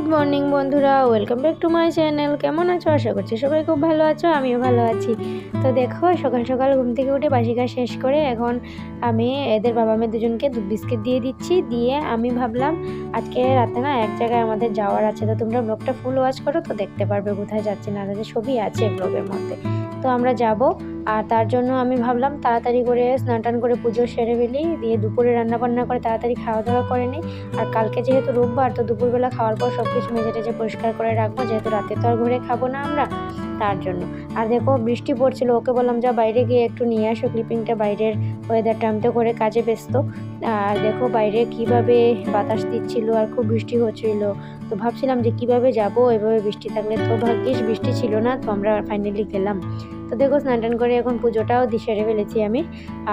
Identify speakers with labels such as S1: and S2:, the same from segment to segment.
S1: Good morning বন্ধুরা, welcome back to my channel. কেমন আছো? আশা করছি সবাই খুব ভালো আছো, আমিও ভালো আছি। তো দেখো, সকাল সকাল ঘুম থেকে উঠে বাসি কাজ শেষ করে এখন আমি এদের বাবা মেয়ে দুজনকে দুধ বিস্কিট দিয়ে দিচ্ছি। দিয়ে আমি ভাবলাম আজকে রাতে না এক জায়গায় আমাদের যাওয়ার আছে, তো তোমরা ব্লগটা ফুল ওয়াচ করো, তো দেখতে পারবে কোথায় যাচ্ছে না যাচ্ছে, ছবি আছে ব্লগের মধ্যে। তো আমরা যাব, আর তার জন্য আমি ভাবলাম তাড়াতাড়ি করে স্নান টান করে পুজো সেরে ফেলি, দিয়ে দুপুরে রান্না বান্না করে তাড়াতাড়ি খাওয়া দাওয়া করে নিই। আর কালকে যেহেতু রোববার, তো দুপুরবেলা খাওয়ার পর সব কিছু মেজে টেজে পরিষ্কার করে রাখবো, যেহেতু রাতে তো আর ঘরে খাবো না আমরা, তার জন্য। আর দেখো, বৃষ্টি পড়ছিল, ওকে বললাম যা বাইরে গিয়ে একটু নিয়ে আসো ক্লিপিংটা, বাইরের ওয়েদারটা। আমি তো করে কাজে ব্যস্ত। আর দেখো বাইরে কিভাবে বাতাস দিচ্ছিল আর খুব বৃষ্টি হচ্ছিল। তো ভাবছিলাম যে কিভাবে যাব, এভাবে বৃষ্টি থাকলে। তো ভাগ্যিস বৃষ্টি ছিল না, তো আমরা ফাইনালি গেলাম। তো দেখো, স্নান টান করে এখন পুজোটাও সেরে ফেলেছি আমি।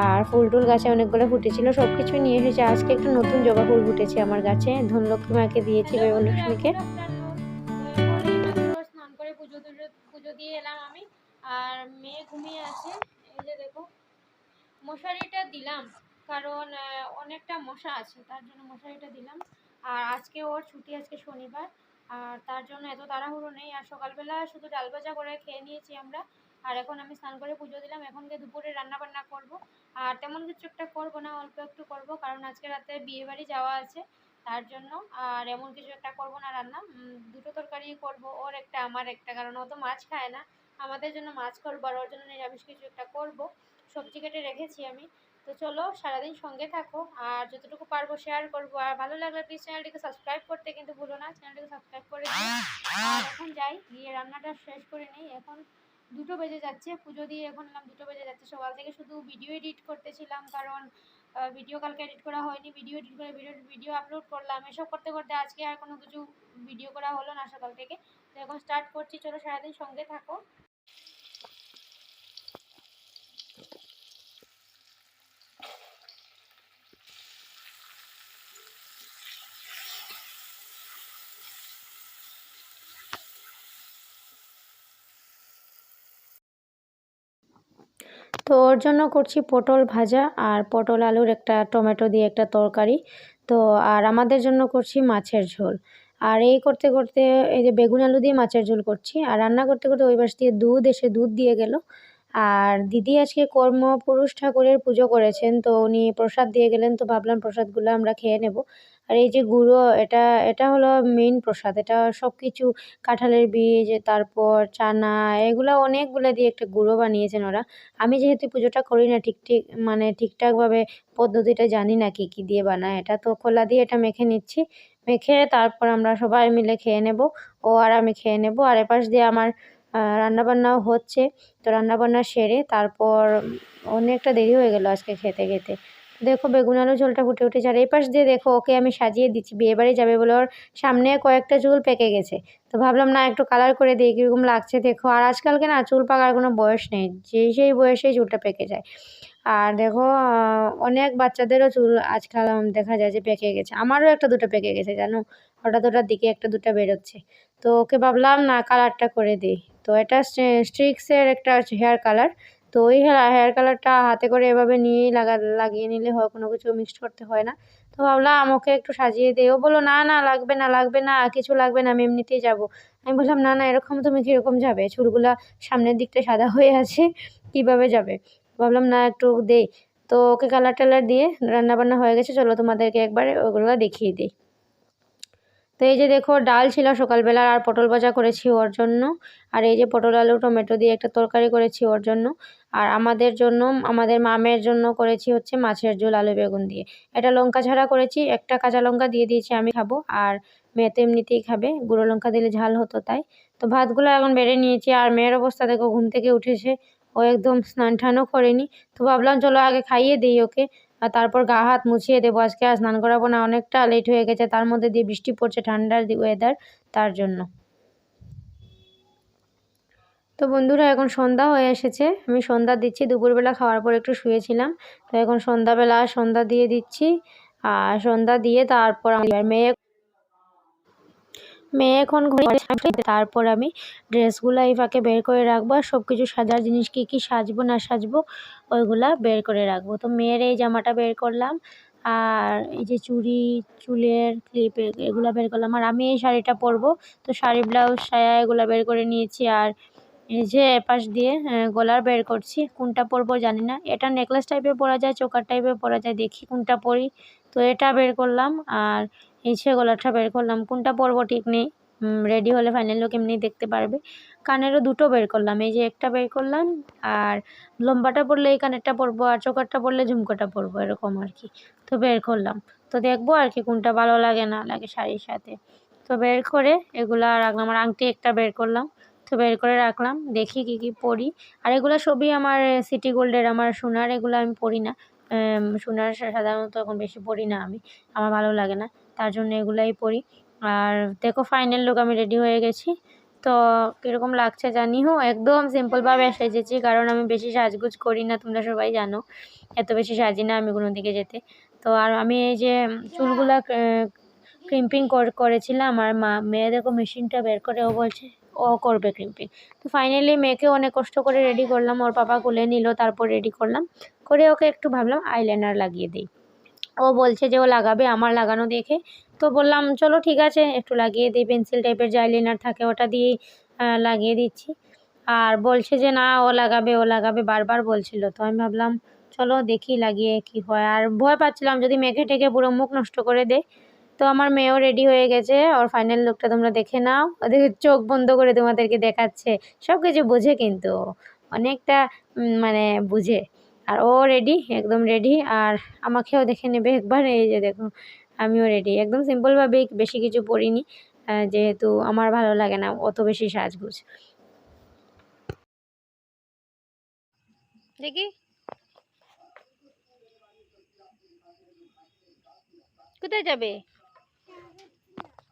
S1: আর ফুল টুল গাছে অনেকগুলো ফুটেছিল, সব কিছু নিয়ে এসেছি। আজকে একটা নতুন জবা ফুল ফুটেছে আমার গাছে, ধনলক্ষ্মী মাকে দিয়েছি, বেবলক্ষ্মীকে। স্নান করে পুজো দিয়ে এলাম আমি, আর মেয়ে ঘুমিয়ে আছে। এই যে দেখো, মশারিটা দিলাম, কারণ অনেকটা মশা আছে, তার জন্য মশারিটা দিলাম। আর আজকে ওর ছুটি, আজকে শনিবার, আর তার জন্য এত তাড়াহুড়ো নেই। আর সকালবেলা শুধু ডাল ভাজা করে খেয়ে নিয়েছি আমরা। আর এখন আমি স্নান করে পুজো দিলাম, এখন গিয়ে দুপুরে রান্না বান্না করব। আর তেমন কিছু একটা করবো না, অল্প একটু করব, কারণ আজকে রাতে বিয়ে বাড়ি যাওয়া আছে, তার জন্য। আর এমন কিছু একটা করব না রান্না, দুটো তরকারি করব, ওর একটা আমার একটা, কারণ ও তো মাছ খায় না। আমাদের জন্য মাছ করবো, আর ওর জন্য নিরামিষ কিছু একটা করব। সবজি কেটে রেখেছি আমি। তো চলো, সারাদিন সঙ্গে থাকো, আর যতটুকু পারবো শেয়ার করবো। আর ভালো লাগলে প্লিজ চ্যানেলটিকে সাবস্ক্রাইব করতে কিন্তু ভুলো না, চ্যানেলটিকে সাবস্ক্রাইব করে দিও। আর এখন যাই, গিয়ে রান্নাটা শেষ করে নিই। এখন 2টো বেজে যাচ্ছে, পুজো দিয়ে এখন 2টো বেজে যাচ্ছে। সকাল থেকে শুধু ভিডিও এডিট করতেছিলাম, কারণ ভিডিও কালকে এডিট করা হয়নি, ভিডিও এডিট করে ভিডিও আপলোড করলাম। এসব করতে করতে আজকে আর কোনো কিছু ভিডিও করা হলো না সকাল থেকে। তো এখন স্টার্ট করছি, চলো সারাদিন সঙ্গে থাকো। তো ওর জন্য করছি পটল ভাজা, আর পটল আলুর একটা টমেটো দিয়ে একটা তরকারি। তো আর আমাদের জন্য করছি মাছের ঝোল। আর এই করতে করতে এই যে বেগুন আলু দিয়ে মাছের ঝোল করছি, আর রান্না করতে করতে ওই পাশ দিয়ে দুধ এসে দুধ দিয়ে গেল। আর দিদি আজকে কর্মপুরুষ ঠাকুরের পুজো করেছেন, তো উনি প্রসাদ দিয়ে গেলেন, তো ভাবলাম প্রসাদগুলো আমরা খেয়ে নেব। আর এই যে গুঁড়ো, এটা এটা হলো মেইন প্রসাদ। এটা সব কিছু, কাঁঠালের বীজ, তারপর চানা, এগুলো অনেকগুলো দিয়ে একটা গুঁড়ো বানিয়েছেন ওরা। আমি যেহেতু পুজোটা করি না মানে ঠিকঠাকভাবে, পদ্ধতিটা জানি না কী কী দিয়ে বানায়। এটা তো খোলা দিয়ে এটা মেখে নিচ্ছি, মেখে তারপর আমরা সবাই মিলে খেয়ে নেব। ও আর আমি খেয়ে নেব। আর এপাশ দিয়ে আমার রান্নাবান্নাও হচ্ছে। তো রান্নাবান্না সেরে তারপর অনেকটা দেরি হয়ে গেল আজকে খেতে খেতে। দেখো বেগুন আলু ঝোলটা ফুটে উঠেছে। আর এই পাশ দিয়ে দেখো, ওকে আমি সাজিয়ে দিচ্ছি, বিয়েবাড়ি যাবে বলে ওর সামনে কয়েকটা চুল পেকে গেছে। তো ভাবলাম না, একটু কালার করে দিই, কীরকম লাগছে দেখো। আর আজকালকে না চুল পাকার কোনো বয়স নেই, সেই বয়সেই চুলটা পেকে যায়। আর দেখো, অনেক বাচ্চাদেরও চুল আজকাল দেখা যায় যে পেকে গেছে। আমারও একটা দুটো পেকে গেছে জানো, হঠাৎ হঠাৎ দিকে একটা দুটো বেরোচ্ছে। তো ওকে ভাবলাম না, কালারটা করে দিই। তো এটা স্ট্রিক্সের একটা হেয়ার কালার। তো ওই হেয়ার কালারটা হাতে করে এভাবে নিয়েই লাগিয়ে নিলে হয়, কোনো কিছু মিক্সড করতে হয় না। তো ভাবলাম ওকে একটু সাজিয়ে দিই। ও বললো না না, লাগবে না লাগবে না, কিছু লাগবে না, আমি এমনিতেই যাবো। আমি বললাম না না, এরকম তুমি কীরকম যাবে, চুলগুলা সামনের দিকটা সাদা হয়ে আছে, কীভাবে যাবে। ভাবলাম না, একটু দেই। তো ওকে কালার টালার দিয়ে রান্নাবান্না হয়ে গেছে, চলো তোমাদেরকে একবার ওগুলো দেখিয়ে দিই। তো এই যে দেখো, ডাল ছিল সকালবেলার, আর পটল ভাজা করেছি ওর জন্য। আর এই যে পটল আলু টমেটো দিয়ে একটা তরকারি করেছি ওর জন্য। আর আমাদের জন্য, আমাদের মামের জন্য করেছি হচ্ছে মাছের ঝোল আলু বেগুন দিয়ে। এটা লঙ্কা ছাড়া করেছি, একটা কাঁচা লঙ্কা দিয়ে দিয়েছি, আমি খাবো, আর মেয়ে তো এমনিতেই খাবে, গুঁড়ো লঙ্কা দিলে ঝাল হতো তাই। তো ভাতগুলো এখন বেড়ে নিয়েছি। আর মেয়ের অবস্থা দেখো, ঘুম থেকে উঠেছে, ও একদম স্নান টানও করেনি। তো ভাবলাম চলো আগে খাইয়ে দিই ওকে, আর তারপর গা হাত মুছিয়ে দেবো। আজকে আর স্নান করাবো না, অনেকটা লেট হয়ে গেছে, তার মধ্যে দিয়ে বৃষ্টি পড়ছে, ঠান্ডার ওয়েদার, তার জন্য। তো বন্ধুরা, এখন সন্ধ্যা হয়ে এসেছে, আমি সন্ধ্যা দিচ্ছি। দুপুরবেলা খাওয়ার পর একটু শুয়েছিলাম, তো এখন সন্ধ্যাবেলা সন্ধ্যা দিয়ে দিচ্ছি। আর সন্ধ্যা দিয়ে তারপর আমার মেয়ে মেয়ে এখন ঘুমিয়ে, তারপর আমি ড্রেসগুলো এই ফাঁকে বের করে রাখবো, আর সব কিছু সাজার জিনিস কী কী সাজবো না সাজবো ওইগুলা বের করে রাখবো। তো মেয়ের এই জামাটা বের করলাম, আর এই যে চুড়ি, চুলের ক্লিপ এগুলো বের করলাম। আর আমি এই শাড়িটা পরবো, তো শাড়ি, ব্লাউজ, সায়া এগুলো বের করে নিয়েছি। আর এই যে এপাশ দিয়ে গলার বের করছি, কোনটা পরবো জানি না। এটা নেকলেস টাইপের পরা যায়, চোকার টাইপের পরা যায়, দেখি কোনটা পরি। তো এটা বের করলাম আর এই যে গলাটা বের করলাম, কোনটা পরবো ঠিক নেই। রেডি হলে ফাইনাল লুক এমনি দেখতে পারবে। কানেরও দুটো বের করলাম, এই যে একটা বের করলাম, আর লম্বাটা পরলে এই কানেরটা পরবো, আর চোকারটা পরলে ঝুমকোটা পরবো, এরকম আর কি। তো বের করলাম, তো দেখবো আর কি কোনটা ভালো লাগে না লাগে শাড়ির সাথে। তো বের করে এগুলা রাখলাম। আর আংটি একটা বের করলাম, তো বের করে রাখলাম, দেখি কি কি পরি। আর এগুলো সবই আমার সিটি গোল্ডের, আমার সোনার, এগুলো আমি পরি না। সোনার সাধারণত এখন বেশি পরি না আমি, আমার ভালো লাগে না, তার জন্য এগুলাই পরি। আর দেখো ফাইনাল লুক আমি রেডি হয়ে গেছি। তো কীরকম লাগছে জানি। একদম সিম্পলভাবে সেজেছি, কারণ আমি বেশি সাজগুজ করি না, তোমরা সবাই জানো এত বেশি সাজি না আমি কোনো দিকে যেতে। তো আর আমি এই যে চুলগুলা ক্রিম্পিং করেছিলাম, আর মেয়ে দেখো মেশিনটা বের করে ও বলছে ও করবে ক্রিম্পিং। তো ফাইনালি মেয়েকে অনেক কষ্ট করে রেডি করলাম, ওর পাপা কোলে নিল, তারপর রেডি করলাম, করে ওকে একটু ভাবলাম আইলাইনার লাগিয়ে দিই। ও বলছে যে ও লাগাবে আমার লাগানো দেখে, তো বললাম চলো ঠিক আছে একটু লাগিয়ে দিই, পেন্সিল টাইপের যে আইলাইনার থাকে ওটা দিয়েই লাগিয়ে দিচ্ছি। আর বলছে যে না ও লাগাবে বারবার বলছিল। তো আমি ভাবলাম চলো দেখি লাগিয়ে কি হয়। আর ভয় পাচ্ছিলাম যদি মেখে টেকে পুরো মুখ নষ্ট করে দেয়। তো আমার মেয়েও রেডি হয়ে গেছে, ওর ফাইনাল লুকটা তোমরা দেখে নাও। ওদের চোখ বন্ধ করে তোমাদেরকে দেখাচ্ছে, সব কিছু বোঝে কিন্তু অনেকটা মানে বুঝে। আর ও রেডি, একদম রেডি। আর আমাকেও দেখে নেবে একবার, এই যে দেখো আমিও রেডি, একদম সিম্পলভাবেই, বেশি কিছু পরিনি, যেহেতু আমার ভালো লাগে না অত বেশি সাজগুজ। দেখি কোথায় যাবে?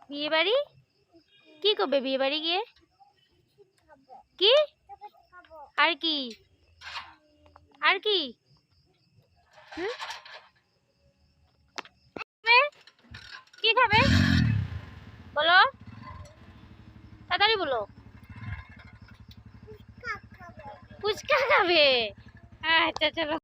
S1: বিয়ে বাড়ি? কি করবে বিয়ে বাড়ি গিয়ে? কি আর কি আর কি কি খাবে বলো, তাড়াতাড়ি বলো। ফুচকা খাবে? আচ্ছা চলো।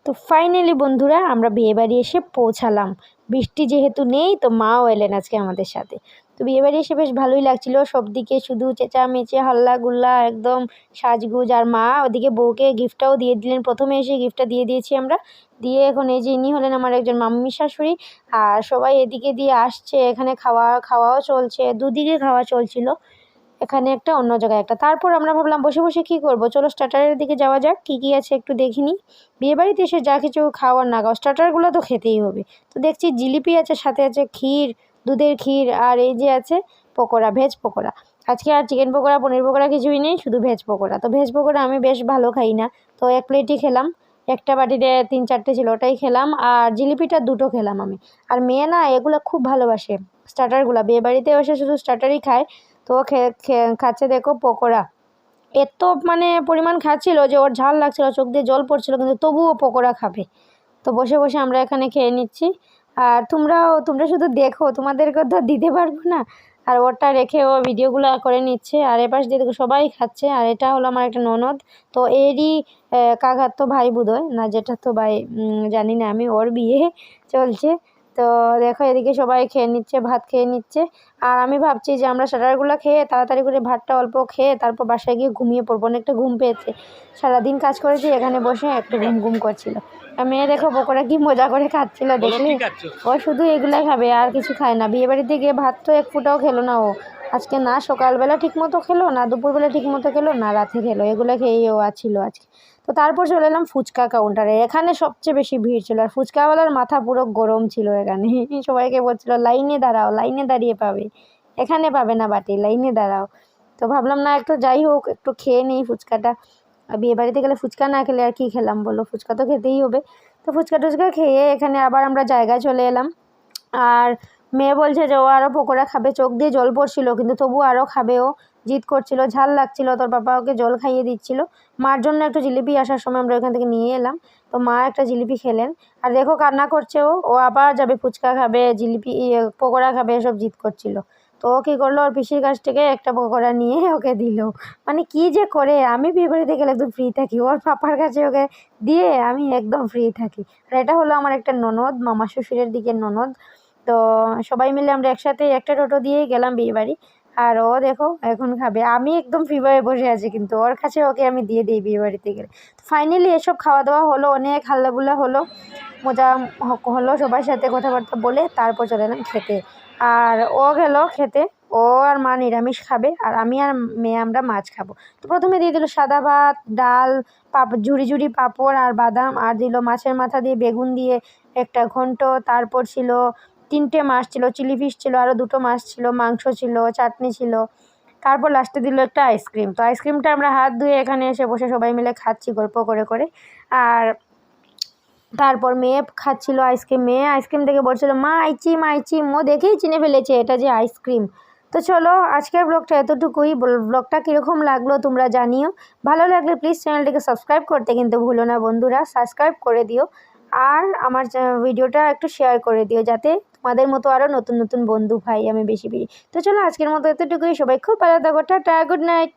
S1: তো ফাইনালি বন্ধুরা আমরা বিয়েবাড়ি এসে পৌঁছালাম। বৃষ্টি যেহেতু নেই, তো মাও এলেন আজকে আমাদের সাথে। তো বিয়েবাড়ি এসে বেশ ভালোই লাগছিল, সব দিকে শুধু চেঁচামেচি হাল্লা গুল্লা, একদম সাজগুজ। আর মা ওদিকে বউকে গিফটটাও দিয়ে দিলেন, প্রথমে এসে গিফটটা দিয়ে দিয়েছি আমরা, দিয়ে এখন এই যে ইনি হলেন আমার একজন মাম্মি শাশুড়ি। আর সবাই এদিকে দিয়ে আসছে, এখানে খাওয়াও চলছে, দুদিকে খাওয়া চলছিল, এখানে একটা অন্য জায়গায় একটা। তারপর আমরা ভাবলাম বসে বসে কী করবো, চলো স্টার্টারের দিকে যাওয়া যাক, কী কী আছে একটু দেখিনি। বিয়েবাড়িতে এসে যা কিছু খাওয়ার না খাওয়া, স্টার্টারগুলো তো খেতেই হবে। তো দেখছি জিলিপি আছে, সাথে আছে ক্ষীর, দুধের ক্ষীর, আর এই যে আছে পকোড়া, ভেজ পকোড়া। আজকে আর চিকেন পকোড়া পনির পকোড়া কিছুই নেই, শুধু ভেজ পকোড়া। তো ভেজ পকোড়া আমি বেশ ভালো খাই না, তো এক প্লেটই খেলাম, একটা বাটিতে 3-4টে ছিল ওটাই খেলাম। আর জিলিপিটা 2টো খেলাম আমি। আর মেয়ে না এগুলো খুব ভালোবাসে স্টার্টারগুলো, বিয়েবাড়িতে এসে শুধু স্টার্টারই খায়। তো খাচ্ছে দেখো পকোড়া, এত মানে পরিমাণ খাচ্ছিল যে ওর ঝাল লাগছিল, চোখ দিয়ে জল পড়ছিল, কিন্তু তবুও পকোড়া খাবে। তো বসে বসে আমরা এখানে খেয়ে নিচ্ছি। আর তোমরা শুধু দেখো, তোমাদেরকে তো দিতে পারবো না। আর ওরটা রেখে ও ভিডিওগুলো করে নিচ্ছে, আর এপাশ দিয়ে দেখো সবাই খাচ্ছে। আর এটা হলো আমার একটা ননদ, তো এরই কাকার তো ভাই বোধহয় না, যেটা তো ভাই জানি না আমি, ওর বিয়ে চলছে। তো দেখো এদিকে সবাই খেয়ে নিচ্ছে, ভাত খেয়ে নিচ্ছে। আর আমি ভাবছি যে আমরা স্টার্টারগুলো খেয়ে তাড়াতাড়ি করে ভাতটা অল্প খেয়ে তারপর বাসায় গিয়ে ঘুমিয়ে পড়বো, অনেকটা ঘুম পেয়েছে, সারাদিন কাজ করেছি, এখানে বসে একটু ঘুম করছিল। আর মেয়ে দেখো পকোড়া কি মজা করে খাচ্ছিল, দেখলে ও শুধু এগুলো খাবে আর কিছু খায় না। বিয়েবাড়িতে গিয়ে ভাত তো এক ফুটাও খেলো না ও আজকে, না সকালবেলা ঠিক মতো খেলো, না দুপুরবেলা ঠিক মতো খেলো, না রাতে খেলো, এগুলো খেয়েই ও ছিল আজকে। তো তারপর চলে এলাম ফুচকা কাউন্টারে, এখানে সবচেয়ে বেশি ভিড় ছিল, আর ফুচকাওয়ালার মাথা পুরো গরম ছিল এখানে। সবাইকে বলছিল লাইনে দাঁড়াও, লাইনে দাঁড়িয়ে পাবে, এখানে পাবে না বাটি, লাইনে দাঁড়াও। তো ভাবলাম না একটু যাই হোক একটু খেয়ে নিই ফুচকাটা, বিয়ে বাড়িতে গেলে ফুচকা না খেলে আর কি খেলাম বলো, ফুচকা তো খেতেই হবে। তো ফুচকা টুচকা খেয়ে এখানে আবার আমরা জায়গায় চলে এলাম। আর মেয়ে বলছে যে ও আরও পকোড়া খাবে, চোখ দিয়ে জল পড়ছিল কিন্তু তবু আরও খাবে ও। জিদ করছিল, ঝাল লাগছিল। তোর বাবা ওকে জল খাইয়ে দিচ্ছিল। মার জন্য একটু জিলিপি আসার সময় আমরা ওখান থেকে নিয়ে এলাম। তো মা একটা জিলিপি খেলেন। আর দেখো কান্না করছে, ও আবার যাবে ফুচকা খাবে, জিলিপি পকোড়া খাবে, এসব জিদ করছিল। তো ও কী করলো, ওর পিসির কাছ থেকে একটা পকোড়া নিয়ে ওকে দিল। মানে কী যে করে, আমি বিয়ে বাড়িতে গেলে একদম ফ্রি থাকি, ওর পাপার কাছে ওকে দিয়ে আমি একদম ফ্রি থাকি। আর এটা হলো আমার একটা ননদ, মামা শ্বশুরের দিকের ননদ। তো সবাই মিলে আমরা একসাথে একটা টোটো দিয়েই গেলাম বিয়েবাড়ি। আর ও দেখো এখন খাবে, আমি একদম ফ্রিভাবে বসে আছি, কিন্তু ওর কাছে ওকে আমি দিয়ে দিই বিয়েবাড়িতে গেলে। ফাইনালি এসব খাওয়া দাওয়া হলো, অনেক হাল্লাগুল্লা হলো, মজা হলো, সবার সাথে কথাবার্তা বলে তারপর চলে এলাম খেতে। আর ও গেল খেতে, ও আর মা নিরামিষ খাবে, আর আমি আর মেয়ে আমরা মাছ খাবো। তো প্রথমে দিয়ে দিল সাদা ভাত, ডাল, ঝুরি ঝুরি পাঁপড় আর বাদাম, আর দিল মাছের মাথা দিয়ে বেগুন দিয়ে একটা ঘন্ট। তারপর ছিল 3টে মাছ ছিল, চিলি ফিশ ছিল, আরও 2টো মাছ ছিল, মাংস ছিল, চাটনি ছিল। তারপর লাস্টে দিল একটা আইসক্রিম। তো আইসক্রিমটা আমরা হাত ধুয়ে এখানে এসে বসে সবাই মিলে খাচ্ছি গল্প করে করে। আর তারপর মেয়ে খাচ্ছিল আইসক্রিম, মেয়ে আইসক্রিম দেখে বলছিল মা আইচিম আইচিম, ও দেখেই চিনে ফেলেছে এটা যে আইসক্রিম। তো চলো আজকের ব্লগটা এতটুকুই। ব্লগটা কীরকম লাগলো তোমরা জানিও। ভালো লাগলে প্লিজ চ্যানেলটিকে সাবস্ক্রাইব করতে কিন্তু ভুলো না বন্ধুরা, সাবস্ক্রাইব করে দিও। আর আমার ভিডিওটা একটু শেয়ার করে দিও, যাতে তোমাদের মতো আরও নতুন নতুন বন্ধু ভাই আমি বেশি বেশি। তো চলো আজকের মতো এতটুকুই, সবাই খুব ভালো থাকো, টাটা, গুড নাইট।